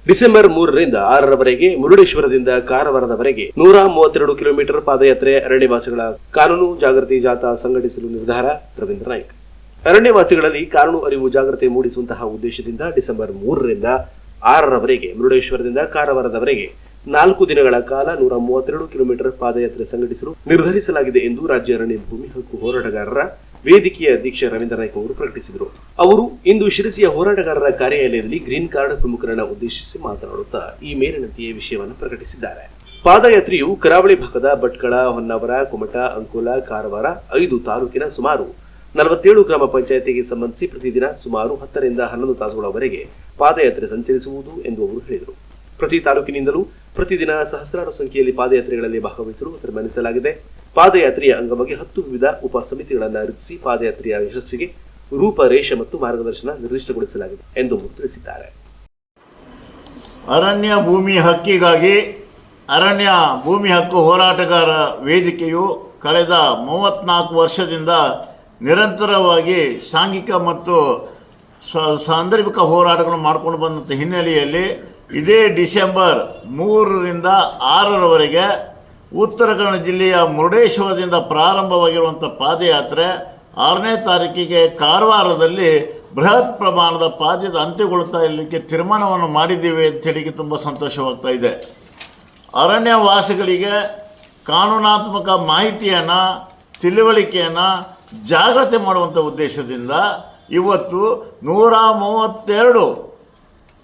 December 3ರಿಂದ 6ರವರೆಗೆ ಮುರುಡೇಶ್ವರದಿಂದ ಕಾರವಾರದವರೆಗೆ 132 kilometre ಪಾದಯಾತ್ರೆ ಅರಣ್ಯವಾಸಿಗಳ ಕಾನೂನು ಜಾಗೃತಿ ಜಾಥಾ ಸಂಘಟಿಸಲು ನಿರ್ಧಾರ. ರವೀಂದ್ರ ನಾಯ್ಕ್. ಅರಣ್ಯವಾಸಿಗಳಲ್ಲಿ ಕಾನೂನು ಅರಿವು ಜಾಗೃತಿ ಮೂಡಿಸುವಂತಹ ಉದ್ದೇಶದಿಂದ ಡಿಸೆಂಬರ್ 3ರಿಂದ 6ರವರೆಗೆ ಮುರುಡೇಶ್ವರದಿಂದ ಕಾರವಾರದವರೆಗೆ 4 ದಿನಗಳ ಕಾಲ 132 ಕಿಲೋಮೀಟರ್ ಪಾದಯಾತ್ರೆ ಸಂಘಟಿಸಲು ನಿರ್ಧರಿಸಲಾಗಿದೆ ಎಂದು ರಾಜ್ಯ ಅರಣ್ಯ ಭೂಮಿ ಹಕ್ಕು ಹೋರಾಟಗಾರರ ವೇದಿಕೆಯ ಅಧ್ಯಕ್ಷ ರವೀಂದ್ರ ನಾಯ್ಕ್ ಅವರು ಪ್ರಕಟಿಸಿದರು. ಅವರು ಇಂದು ಶಿರಸಿಯ ಹೋರಾಟಗಾರರ ಕಾರ್ಯಾಲಯದಲ್ಲಿ ಗ್ರೀನ್ ಕಾರ್ಡ್ ಪ್ರಮುಖರನ್ನು ಉದ್ದೇಶಿಸಿ ಮಾತನಾಡುತ್ತಾ ಈ ಮೇಲಿನಂತೆಯೇ ವಿಷಯವನ್ನು ಪ್ರಕಟಿಸಿದ್ದಾರೆ. ಪಾದಯಾತ್ರೆಯು ಕರಾವಳಿ ಭಾಗದ ಭಟ್ಕಳ, ಹೊನ್ನಾವರ, ಕುಮಟಾ, ಅಂಕೋಲ, ಕಾರವಾರ 5 ತಾಲೂಕಿನ ಸುಮಾರು 47 ಗ್ರಾಮ ಪಂಚಾಯತಿಗೆ ಸಂಬಂಧಿಸಿ ಪ್ರತಿದಿನ ಸುಮಾರು 10 ರಿಂದ 11 ತಾಸುಗಳವರೆಗೆ ಪಾದಯಾತ್ರೆ ಸಂಚರಿಸುವುದು ಎಂದು ಅವರು ಹೇಳಿದರು. ಪ್ರತಿ ತಾಲೂಕಿನಿಂದಲೂ ಪ್ರತಿದಿನ ಸಹಸ್ರಾರು ಸಂಖ್ಯೆಯಲ್ಲಿ ಪಾದಯಾತ್ರೆಗಳಲ್ಲಿ ಭಾಗವಹಿಸಲು ತೀರ್ಮಾನಿಸಲಾಗಿದೆ. ಪಾದಯಾತ್ರೆಯ ಅಂಗವಾಗಿ 10 ವಿವಿಧ ಉಪ ಸಮಿತಿಗಳನ್ನು ರಚಿಸಿ ಪಾದಯಾತ್ರೆಯ ಯಶಸ್ಸಿಗೆ ರೂಪರೇಷೆ ಮತ್ತು ಮಾರ್ಗದರ್ಶನ ನಿರ್ದಿಷ್ಟಗೊಳಿಸಲಾಗಿದೆ ಎಂದು ತಿಳಿಸಿದ್ದಾರೆ. ಅರಣ್ಯ ಭೂಮಿ ಹಕ್ಕಿಗಾಗಿ ಅರಣ್ಯ ಭೂಮಿ ಹಕ್ಕು ಹೋರಾಟಗಾರ ವೇದಿಕೆಯು ಕಳೆದ 34 ವರ್ಷದಿಂದ ನಿರಂತರವಾಗಿ ಸಾಂಘಿಕ ಮತ್ತು ಸಾಂದರ್ಭಿಕ ಹೋರಾಟಗಳನ್ನು ಮಾಡಿಕೊಂಡು ಬಂದಂಥ ಹಿನ್ನೆಲೆಯಲ್ಲಿ ಇದೇ ಡಿಸೆಂಬರ್ 3ರಿಂದ 6ರವರೆಗೆ ಉತ್ತರ ಕನ್ನಡ ಜಿಲ್ಲೆಯ ಮುರುಡೇಶ್ವರದಿಂದ ಪ್ರಾರಂಭವಾಗಿರುವಂಥ ಪಾದಯಾತ್ರೆ 6ನೇ ತಾರೀಕಿಗೆ ಕಾರವಾರದಲ್ಲಿ ಬೃಹತ್ ಪ್ರಮಾಣದ ಪಾದಯಾತ್ರೆ ಅಂತ್ಯಗೊಳ್ಳುತ್ತಾ ಇರಲಿಕ್ಕೆ ತೀರ್ಮಾನವನ್ನು ಮಾಡಿದ್ದೀವಿ ಅಂತ ಹೇಳಿ ತುಂಬ ಸಂತೋಷವಾಗ್ತಾ ಇದೆ. ಅರಣ್ಯವಾಸಿಗಳಿಗೆ ಕಾನೂನಾತ್ಮಕ ಮಾಹಿತಿಯನ್ನು, ತಿಳುವಳಿಕೆಯನ್ನು ಜಾಗೃತಿ ಮಾಡುವಂಥ ಉದ್ದೇಶದಿಂದ ಇವತ್ತು 132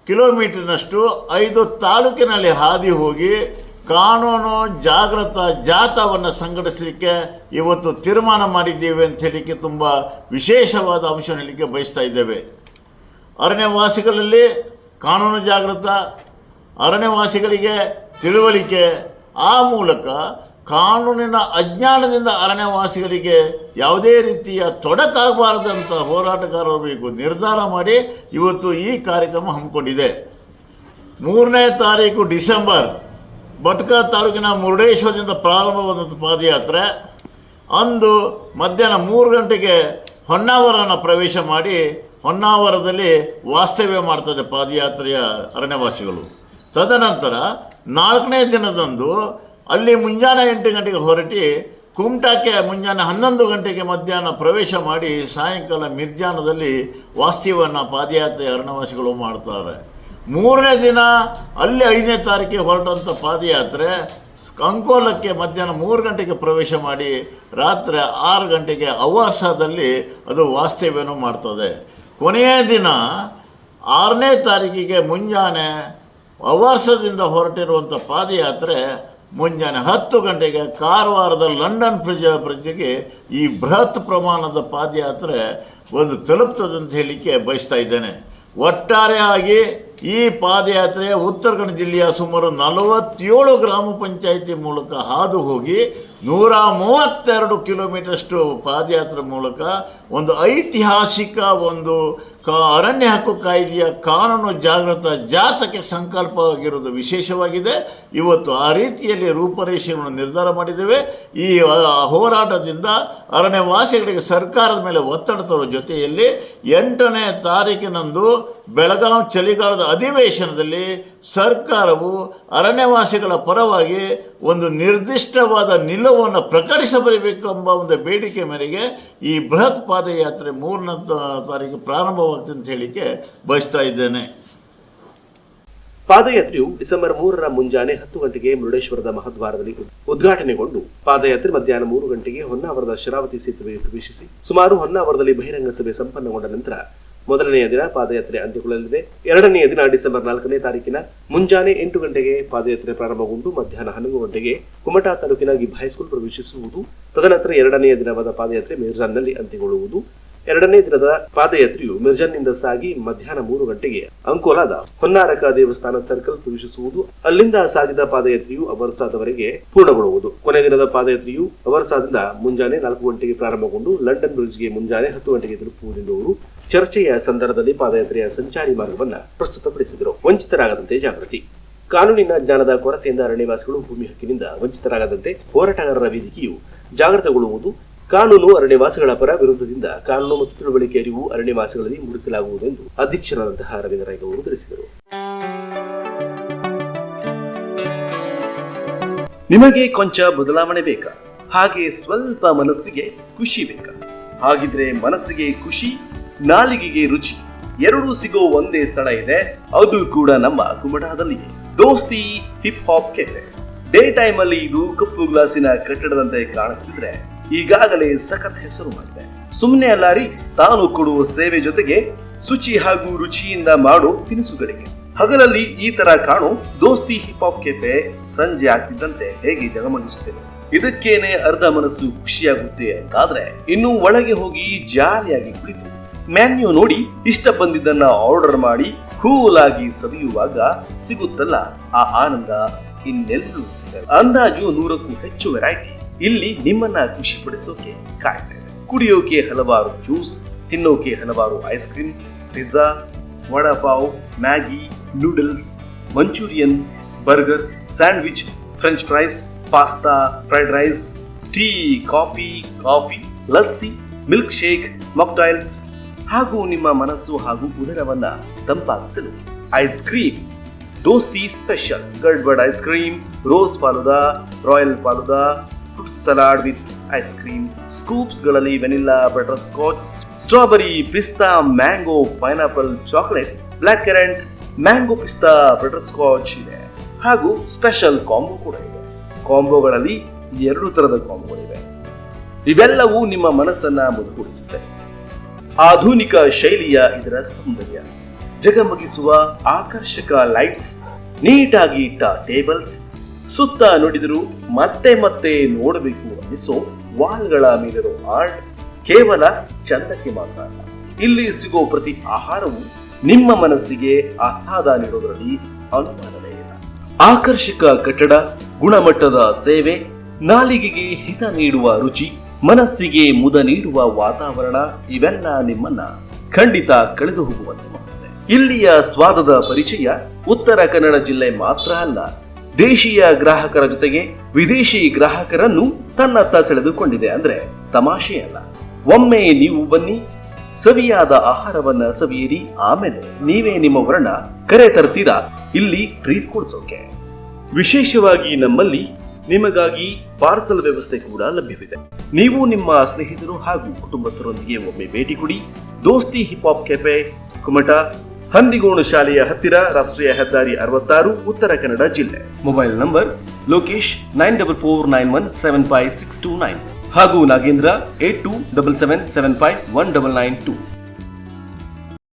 ಕಿಲೋಮೀಟರ್ನಷ್ಟು 5 ತಾಲೂಕಿನಲ್ಲಿ ಹಾದಿ ಹೋಗಿ ಕಾನೂನು ಜಾಗೃತ ಜಾಥಾವನ್ನು ಸಂಘಟಿಸಲಿಕ್ಕೆ ಇವತ್ತು ತೀರ್ಮಾನ ಮಾಡಿದ್ದೇವೆ ಅಂತ ಹೇಳಲಿಕ್ಕೆ ತುಂಬ ವಿಶೇಷವಾದ ಅಂಶ ಹೇಳಲಿಕ್ಕೆ ಬಯಸ್ತಾ ಇದ್ದೇವೆ. ಅರಣ್ಯವಾಸಿಗಳಲ್ಲಿ ಕಾನೂನು ಜಾಗೃತ, ಅರಣ್ಯವಾಸಿಗಳಿಗೆ ತಿಳುವಳಿಕೆ, ಆ ಮೂಲಕ ಕಾನೂನಿನ ಅಜ್ಞಾನದಿಂದ ಅರಣ್ಯವಾಸಿಗಳಿಗೆ ಯಾವುದೇ ರೀತಿಯ ತೊಡಕಾಗಬಾರದಂಥ ಹೋರಾಟಗಾರರು ನಿರ್ಧಾರ ಮಾಡಿ ಇವತ್ತು ಈ ಕಾರ್ಯಕ್ರಮ ಹಮ್ಮಿಕೊಂಡಿದೆ. 3ನೇ ತಾರೀಕು ಡಿಸೆಂಬರ್ ಭಟ್ಕಳ ತಾಲೂಕಿನ ಮುರುಡೇಶ್ವರದಿಂದ ಪ್ರಾರಂಭವಾದಂಥ ಪಾದಯಾತ್ರೆ ಅಂದು ಮಧ್ಯಾಹ್ನ 3 ಗಂಟೆಗೆ ಹೊನ್ನಾವರನ ಪ್ರವೇಶ ಮಾಡಿ ಹೊನ್ನಾವರದಲ್ಲಿ ವಾಸ್ತವ್ಯ ಮಾಡ್ತದೆ ಪಾದಯಾತ್ರೆಯ ಅರಣ್ಯವಾಸಿಗಳು. ತದನಂತರ 4ನೇ ದಿನದಂದು ಅಲ್ಲಿ ಮುಂಜಾನೆ 8 ಗಂಟೆಗೆ ಹೊರಟಿ ಕುಮಟಾಕ್ಕೆ ಮುಂಜಾನೆ 11 ಗಂಟೆಗೆ ಮಧ್ಯಾಹ್ನ ಪ್ರವೇಶ ಮಾಡಿ ಸಾಯಂಕಾಲ ಮಿರ್ಜಾನದಲ್ಲಿ ವಾಸ್ತವ್ಯವನ್ನು ಪಾದಯಾತ್ರೆ ಅರಣ್ಯವಾಸಿಗಳು ಮಾಡ್ತಾರೆ. 3ನೇ ದಿನ ಅಲ್ಲಿ 5ನೇ ತಾರೀಕಿಗೆ ಹೊರಟಂಥ ಪಾದಯಾತ್ರೆ ಅಂಕೋಲಕ್ಕೆ ಮಧ್ಯಾಹ್ನ 3 ಗಂಟೆಗೆ ಪ್ರವೇಶ ಮಾಡಿ ರಾತ್ರಿ 6 ಗಂಟೆಗೆ ಅವಾಸಾದಲ್ಲಿ ಅದು ವಾಸ್ತವ್ಯವನ್ನು ಮಾಡ್ತದೆ. ಕೊನೆಯ ದಿನ 6ನೇ ತಾರೀಕಿಗೆ ಮುಂಜಾನೆ ಅವಾಸದಿಂದ ಹೊರಟಿರುವಂಥ ಪಾದಯಾತ್ರೆ ಮುಂಜಾನೆ 10 ಗಂಟೆಗೆ ಕಾರವಾರದ ಲಂಡನ್ ಬ್ರಿಡ್ಜ್ಗೆ ಈ ಬೃಹತ್ ಪ್ರಮಾಣದ ಪಾದಯಾತ್ರೆ ಒಂದು ತಲುಪ್ತದೆ ಅಂತ ಹೇಳಲಿಕ್ಕೆ ಬಯಸ್ತಾ ಇದ್ದೇನೆ. ಒಟ್ಟಾರೆಯಾಗಿ ಈ ಪಾದಯಾತ್ರೆ ಉತ್ತರ ಕನ್ನಡ ಜಿಲ್ಲೆಯ ಸುಮಾರು 47 ಗ್ರಾಮ ಪಂಚಾಯಿತಿ ಮೂಲಕ ಹಾದು ಹೋಗಿ 132 ಕಿಲೋಮೀಟರ್ಷ್ಟು ಪಾದಯಾತ್ರೆ ಮೂಲಕ ಒಂದು ಐತಿಹಾಸಿಕ ಒಂದು ಅರಣ್ಯ ಹಕ್ಕು ಕಾಯ್ದೆಯ ಕಾನೂನು ಜಾಗೃತ ಜಾಥಾಕ್ಕೆ ಸಂಕಲ್ಪವಾಗಿರುವುದು ವಿಶೇಷವಾಗಿದೆ. ಇವತ್ತು ಆ ರೀತಿಯಲ್ಲಿ ರೂಪರೇಷೆಯನ್ನು ನಿರ್ಧಾರ ಮಾಡಿದ್ದೇವೆ. ಈ ಹೋರಾಟದಿಂದ ಅರಣ್ಯವಾಸಿಗಳಿಗೆ ಸರ್ಕಾರದ ಮೇಲೆ ಒತ್ತಡ ತರುವ ಜೊತೆಯಲ್ಲಿ 8ನೇ ತಾರೀಕಿನಂದು ಬೆಳಗಾವಿ ಚಳಿಗಾಲದ ಅಧಿವೇಶನದಲ್ಲಿ ಸರ್ಕಾರವು ಅರಣ್ಯವಾಸಿಗಳ ಪರವಾಗಿ ಒಂದು ನಿರ್ದಿಷ್ಟವಾದ ನಿಲುವನ್ನು ಪ್ರಕಟಿಸಬರಬೇಕೆಂಬ ಒಂದು ಬೇಡಿಕೆ ಮೇರೆಗೆ ಈ ಬೃಹತ್ ಪಾದಯಾತ್ರೆ 3ನೇ ತಾರೀಕು ಪ್ರಾರಂಭವಾಗ್ತದೆ ಅಂತ ಹೇಳಿಕೆ ಬಯಸ್ತಾ ಇದ್ದೇನೆ. ಪಾದಯಾತ್ರೆಯು ಡಿಸೆಂಬರ್ 3ರ ಮುಂಜಾನೆ 10 ಗಂಟೆಗೆ ಮುರುಡೇಶ್ವರದ ಮಹದ್ವಾರದಲ್ಲಿ ಉದ್ಘಾಟನೆಗೊಂಡು ಪಾದಯಾತ್ರೆ ಮಧ್ಯಾಹ್ನ 3 ಗಂಟೆಗೆ ಹೊನ್ನಾವರದ ಶರಾವತಿ ಸೇತುವೆ ಪ್ರವೇಶಿಸಿ ಸುಮಾರು ಹೊನ್ನಾವರದಲ್ಲಿ ಬಹಿರಂಗ ಸಭೆ ಸಂಪನ್ನಗೊಂಡ ನಂತರ ಮೊದಲನೆಯ ದಿನ ಪಾದಯಾತ್ರೆ ಅಂತ್ಯಗೊಳ್ಳಲಿದೆ. 2ನೆಯ ದಿನ ಡಿಸೆಂಬರ್ 4ನೇ ತಾರೀಕಿನ ಮುಂಜಾನೆ 8 ಗಂಟೆಗೆ ಪಾದಯಾತ್ರೆ ಪ್ರಾರಂಭಗೊಂಡು ಮಧ್ಯಾಹ್ನ 11 ಗಂಟೆಗೆ ಕುಮಟಾ ತಾಲೂಕಿನ ಗಿಬ್ ಹೈಸ್ಕೂಲ್ ಪ್ರವೇಶಿಸುವುದು. ತದನಂತರ 2ನೆಯ ದಿನವಾದ ಪಾದಯಾತ್ರೆ ಮಿರ್ಜಾನ್ನಲ್ಲಿ ಅಂತ್ಯಗೊಳ್ಳುವುದು. 2ನೇ ದಿನದ ಪಾದಯಾತ್ರೆಯು ಮಿರ್ಜಾನ್ನಿಂದ ಸಾಗಿ ಮಧ್ಯಾಹ್ನ 3 ಗಂಟೆಗೆ ಅಂಕೋಲಾದ ಹೊನ್ನಾರಕ ದೇವಸ್ಥಾನ ಸರ್ಕಲ್ ಪ್ರವೇಶಿಸುವುದು. ಅಲ್ಲಿಂದ ಸಾಗಿದ ಪಾದಯಾತ್ರೆಯು ಅವರ್ಸಾದವರೆಗೆ ಪೂರ್ಣಗೊಳ್ಳುವುದು. ಕೊನೆಯ ದಿನದ ಪಾದಯಾತ್ರೆಯು ಅವರ್ಸಾದಿಂದ ಮುಂಜಾನೆ 4 ಗಂಟೆಗೆ ಪ್ರಾರಂಭಗೊಂಡು ಲಂಡನ್ ಬ್ರಿಡ್ಜ್ಗೆ ಮುಂಜಾನೆ 10 ಗಂಟೆಗೆ ತಲುಪುವುದೆಂದು ಅವರು ಚರ್ಚೆಯ ಸಂದರ್ಭದಲ್ಲಿ ಪಾದಯಾತ್ರೆಯ ಸಂಚಾರಿ ಮಾರ್ಗವನ್ನು ಪ್ರಸ್ತುತಪಡಿಸಿದರು. ವಂಚಿತರಾಗದಂತೆ ಜಾಗೃತಿ. ಕಾನೂನಿನ ಜ್ಞಾನದ ಕೊರತೆಯಿಂದ ಅರಣ್ಯವಾಸಿಗಳು ಭೂಮಿ ಹಕ್ಕಿನಿಂದ ವಂಚಿತರಾಗದಂತೆ ಹೋರಾಟಗಾರರ ವೇದಿಕೆಯು ಜಾಗೃತಗೊಳ್ಳುವುದು. ಕಾನೂನು ಅರಣ್ಯವಾಸಿಗಳ ಪರ ವಿರುದ್ಧದಿಂದ ಕಾನೂನು ಮತ್ತು ತಿಳುವಳಿಕೆ ಅರಿವು ಅರಣ್ಯವಾಸಿಗಳಲ್ಲಿ ಮೂಡಿಸಲಾಗುವುದು ಎಂದು ಅಧ್ಯಕ್ಷರಾದಂತಹ ರವೀಂದ್ರ ನಾಯ್ಕ್ ಅವರು ತಿಳಿಸಿದರು. ನಿಮಗೆ ಕೊಂಚ ಬದಲಾವಣೆ ಬೇಕಾ? ಹಾಗೆ ಸ್ವಲ್ಪ ಮನಸ್ಸಿಗೆ ಖುಷಿ ಬೇಕಾ? ಹಾಗಿದ್ರೆ ಮನಸ್ಸಿಗೆ ಖುಷಿ, ನಾಲಿಗೆಗೆ ರುಚಿ ಎರಡೂ ಸಿಗೋ ಒಂದೇ ಸ್ಥಳ ಇದೆ, ಅದು ಕೂಡ ನಮ್ಮ ಕುಮಟಾದಲ್ಲಿಯೇ. Dosti hip hop cafe. Day time ಅಲ್ಲಿ ಇದು ಕಪ್ಪು ಗ್ಲಾಸಿನ ಕಟ್ಟಡದಂತೆ ಕಾಣಿಸ್ತಿದ್ರೆ ಈಗಾಗಲೇ ಸಖತ್ ಹೆಸರು ಮಾಡಿದೆ. ಸುಮ್ಮನೆ ಅಲ್ಲ ರೀ, ತಾನು ಕೊಡುವ ಸೇವೆ ಜೊತೆಗೆ ಶುಚಿ ಹಾಗೂ ರುಚಿಯಿಂದ ಮಾಡೋ ತಿನಿಸುಗಳಿಗೆ. ಹಗಲಲ್ಲಿ ಈ ತರ ಕಾಣೋ ದೋಸ್ತಿ ಹಿಪ್ ಹಾಪ್ ಕೆಫೆ ಸಂಜೆ ಆಗ್ತಿದ್ದಂತೆ ಹೇಗೆ ಜಗಮಗಿಸುತ್ತೇವೆ. ಇದಕ್ಕೇನೆ ಅರ್ಧ ಮನಸ್ಸು ಖುಷಿಯಾಗುತ್ತೆ ಅಂತಾದ್ರೆ ಇನ್ನು ಒಳಗೆ ಹೋಗಿ ಜಾಲಿಯಾಗಿ ಕುಳಿತು ಮೆನ್ಯೂ ನೋಡಿ ಇಷ್ಟ ಬಂದಿದ್ದನ್ನ ಆರ್ಡರ್ ಮಾಡಿ ಕೂಲ್ ಆಗಿ ಸವಿಯುವಾಗ ಸಿಗುತ್ತಲ್ಲ ಆ ಆನಂದ ಇನ್ನೆಲ್ಲೂ ಸಿಗಲ್ಲ. ಅಂದಾಜು 100ಕ್ಕೂ ಹೆಚ್ಚು ವೆರೈಟಿ ಇಲ್ಲಿ ನಿಮ್ಮನ್ನ ಖುಷಿ ಪಡಿಸೋಕೆ ಕಾಯ್ತಾ ಇದೆ. ಕುಡಿಯೋಕೆ ಹಲವಾರು ಜ್ಯೂಸ್, ತಿನ್ನೋಕೆ ಹಲವಾರು ice cream, pizza, vada pav, Maggi, noodles, Manchurian, burger, sandwich, French fries, pasta, fried rice, tea, coffee, lassi, milk shake, mocktails ಹಾಗೂ ನಿಮ್ಮ ಮನಸ್ಸು ಹಾಗೂ ಉದರವನ್ನ ತಂಪಾಗಿಸಲು ice cream. Dosti special gadbad ice cream, rose falooda, royal falooda, fruit salad with ice cream, scoops ಗಳಲ್ಲಿ vanilla, butter scotch, strawberry, pista, mango, pineapple, chocolate, black currant, mango pista, butter scotch ಇದೆ. ಹಾಗೂ special combo ಕೂಡ ಇದೆ. ಕಾಂಬೋಗಳಲ್ಲಿ 2 ತರದ ಕಾಂಬೋಗಳಿವೆ. ಇವೆಲ್ಲವೂ ನಿಮ್ಮ ಮನಸ್ಸನ್ನ ಮುದುಗೂಡಿಸುತ್ತೆ. ಆಧುನಿಕ ಶೈಲಿಯ ಇದರ ಸೌಂದರ್ಯ, ಜಗಮಗಿಸುವ ಆಕರ್ಷಕ ಲೈಟ್ಸ್, ನೀಟಾಗಿ ಇಟ್ಟ ಟೇಬಲ್ಸ್, ಸುತ್ತ ನೋಡಿದರೂ ಮತ್ತೆ ಮತ್ತೆ ನೋಡಬೇಕು ಅನ್ನಿಸೋ ವಾಲ್ಗಳ ಮೇಲಿರೋ ಆರ್ಟ್ ಕೇವಲ ಚಂದಕ್ಕೆ ಮಾತ್ರ ಅಲ್ಲ. ಇಲ್ಲಿ ಸಿಗೋ ಪ್ರತಿ ಆಹಾರವು ನಿಮ್ಮ ಮನಸ್ಸಿಗೆ ಆಹ್ಲಾದ ನೀಡೋದರಲ್ಲಿ ಅನುಮಾನವೇ ಇಲ್ಲ. ಆಕರ್ಷಕ ಕಟ್ಟಡ, ಗುಣಮಟ್ಟದ ಸೇವೆ, ನಾಲಿಗೆಗೆ ಹಿತ ನೀಡುವ ರುಚಿ, ಮನಸ್ಸಿಗೆ ಮುದ ನೀಡುವ ವಾತಾವರಣ ಇವೆಲ್ಲ ನಿಮ್ಮನ್ನ ಖಂಡಿತ ಕಳೆದು ಹೋಗುವಂತೆ ಮಾಡುತ್ತೆ. ಇಲ್ಲಿಯ ಸ್ವಾದದ ಪರಿಚಯ ಉತ್ತರ ಕನ್ನಡ ಜಿಲ್ಲೆ ಮಾತ್ರ ಅಲ್ಲ, ದೇಶೀಯ ಗ್ರಾಹಕರ ಜೊತೆಗೆ ವಿದೇಶಿ ಗ್ರಾಹಕರನ್ನು ತನ್ನತ್ತ ಸೆಳೆದುಕೊಂಡಿದೆ ಅಂದ್ರೆ ತಮಾಷೆ ಅಲ್ಲ. ಒಮ್ಮೆ ನೀವು ಬನ್ನಿ, ಸವಿಯಾದ ಆಹಾರವನ್ನ ಸವಿಯಿರಿ, ಆಮೇಲೆ ನೀವೇ ನಿಮ್ಮ ವರ್ಣ ಕರೆ ತರ್ತೀರಾ ಇಲ್ಲಿ ಟ್ರೀಟ್ ಕೊಡಿಸೋಕೆ. ವಿಶೇಷವಾಗಿ ನಮ್ಮಲ್ಲಿ ನಿಮಗಾಗಿ ಪಾರ್ಸಲ್ ವ್ಯವಸ್ಥೆ ಕೂಡ ಲಭ್ಯವಿದೆ. ನೀವು ನಿಮ್ಮ ಸ್ನೇಹಿತರು ಹಾಗೂ ಕುಟುಂಬಸ್ಥರೊಂದಿಗೆ ಒಮ್ಮೆ ಭೇಟಿ ಕೊಡಿ. ದೋಸ್ತಿ ಹಿಪ್ ಹಾಪ್ ಕೆಫೆ, ಕುಮಟಾ, ಹಂದಿಗೋಣು ಶಾಲೆಯ ಹತ್ತಿರ, ರಾಷ್ಟ್ರೀಯ ಹೆದ್ದಾರಿ 66, ಉತ್ತರ ಕನ್ನಡ ಜಿಲ್ಲೆ. ಮೊಬೈಲ್ ನಂಬರ್ ಲೋಕೇಶ್ 9449175629 ಹಾಗೂ ನಾಗೇಂದ್ರ 8277751992.